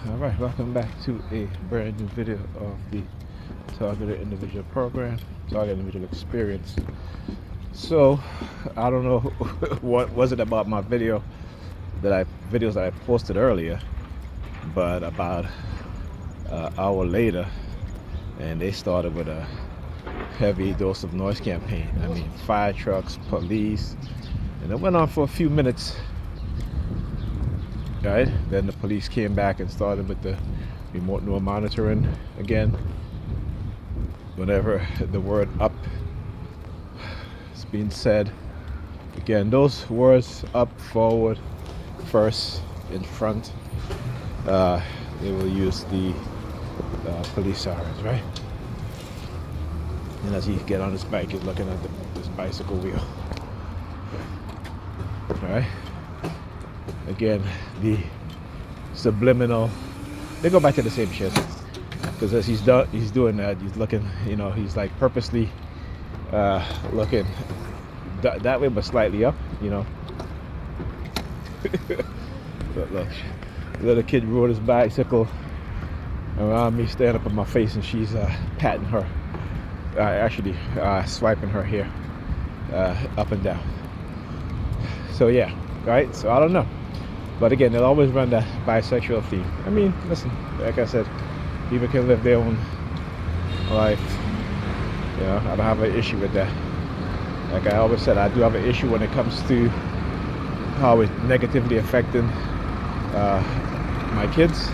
Alright, welcome back to a brand new video of the Targeted Individual Program, Targeted Individual Experience. So, I don't know what was it about my videos that I posted earlier, but about an hour later, and they started with a heavy dose of noise campaign. I mean, fire trucks, police, and it went on for a few minutes. Right? Then the police came back and started with the remote neural monitoring again. Whenever the word up is being said, again, those words up, forward, first, in front, they will use the police sirens, right? And as he get on his bike, he's looking at this bicycle wheel. All right. Again, the subliminal, they go back to the same shit, because as he's doing that, he's looking, he's like purposely looking that way but slightly up, But look, the little kid rode his bicycle around me, standing up in my face, and she's patting her, actually swiping her hair up and down. So yeah, right, so I don't know. But again, they'll always run the bisexual theme. I mean, listen, like I said, people can live their own life. I don't have an issue with that. Like I always said, I do have an issue when it comes to how it's negatively affecting my kids.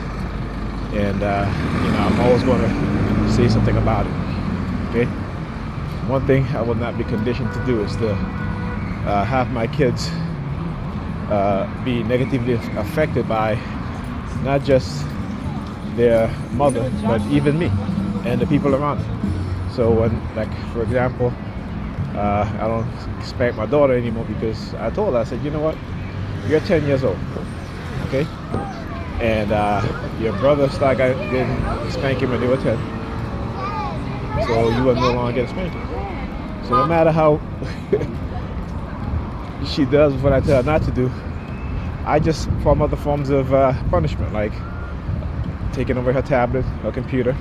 And, I'm always going to say something about it. Okay? One thing I will not be conditioned to do is to have my kids be negatively affected by not just their mother, but even me and the people around them. So when, like, for example, I don't spank my daughter anymore because I told her, I said, you know what, you're 10 years old, okay? And your brother started getting spanking when they were 10. So you will no longer get a spanking. So no matter how she does what I tell her not to do, I just form other forms of punishment, like taking over her tablet, her computer,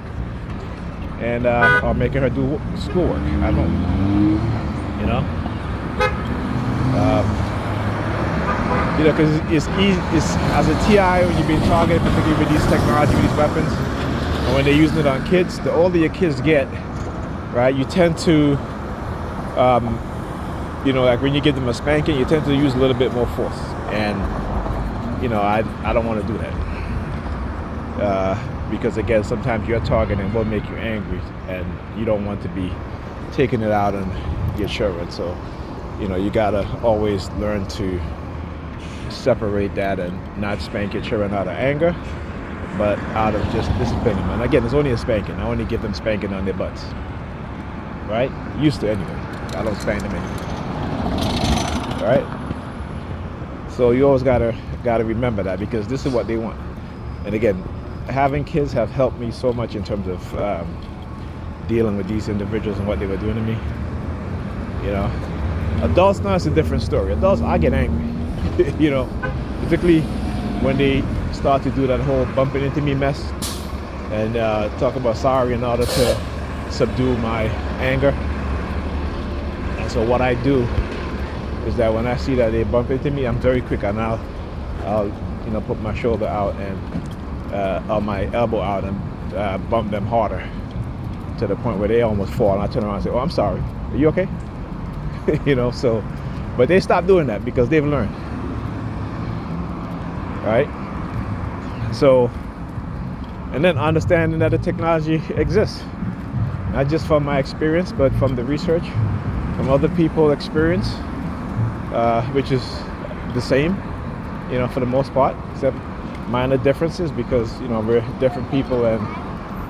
and or making her do schoolwork at home. Because it's easy. It's as a TI when you're being targeted, particularly with these technology, with these weapons, and when they're using it on kids. The older your kids get, right, you tend to like when you give them a spanking, you tend to use a little bit more force. And, I don't want to do that. Because, again, sometimes your targeting will make you angry, and you don't want to be taking it out on your children. So, you got to always learn to separate that and not spank your children out of anger, but out of just discipline them. And, again, it's only a spanking. I only give them spanking on their butts. Right? Used to, anyway. I don't spank them anymore. All right? So you always gotta remember that, because this is what they want. And again, having kids have helped me so much in terms of dealing with these individuals and what they were doing to me. Adults now it's a different story. Adults, I get angry. Particularly when they start to do that whole bumping into me mess and talk about sorry in order to subdue my anger. And so what I do is that when I see that they bump into me, I'm very quick, and I'll put my shoulder out and or my elbow out and bump them harder to the point where they almost fall. And I turn around and say, "Oh, I'm sorry. Are you okay?" So, but they stop doing that because they've learned, right? So, and then understanding that the technology exists, not just from my experience, but from the research, from other people's experience. Which is the same, for the most part, except minor differences because, we're different people and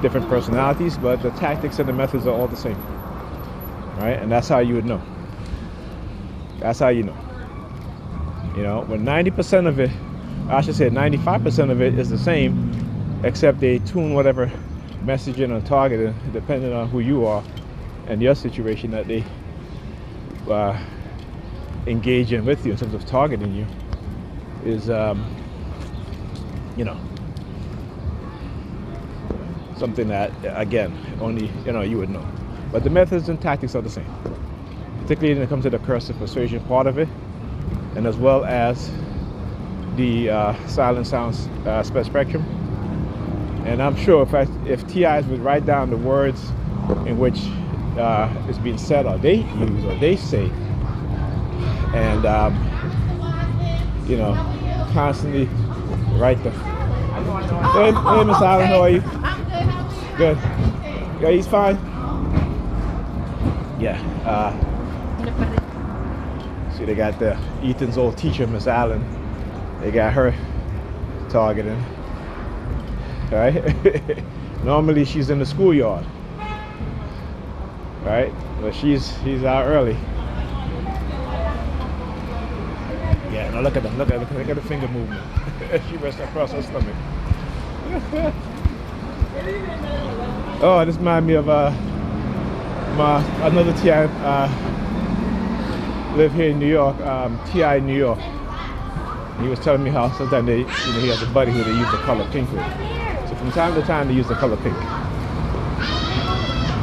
different personalities, but the tactics and the methods are all the same, right? And that's how you would know. That's how you know. When 90% of it, I should say 95% of it is the same, except they tune whatever messaging or targeting, depending on who you are and your situation that they engaging with you in terms of targeting you is something that, again, only you would know. But the methods and tactics are the same, particularly when it comes to the cursive persuasion part of it, and as well as the silent sounds spectrum. And I'm sure if TIs would write down the words in which it's being said or they use or they say, and constantly write the. Hey, Miss Allen, how are you? Good. Yeah, he's fine. Yeah. See, they got Ethan's old teacher, Miss Allen. They got her targeting. Right? Normally she's in the schoolyard. Right? But she's out early. Yeah, now look at them. Look at the finger movement. She rests across her stomach. Oh, this reminds me of another TI live here in New York, TI in New York. He was telling me how sometimes he has a buddy who they use the color pink with. So from time to time they use the color pink.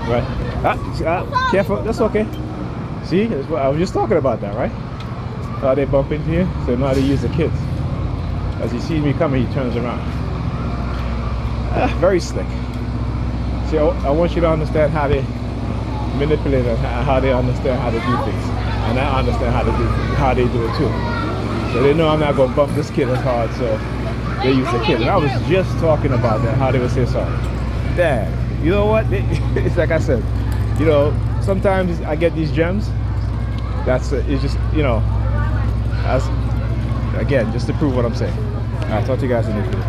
Right? Careful, that's okay. See, that's what I was just talking about that, right? How they bump into you, so now they use the kids. As he sees me coming, he turns around. Very slick. See, I want you to understand how they manipulate and how they understand how to do things, and I understand how they do it too. So they know I'm not gonna bump this kid as hard, so they use the kid. And I was just talking about that, how they would say sorry. Dad, you know what? It's like I said, sometimes I get these gems. It's just as again, just to prove what I'm saying. I'll talk to you guys in the video.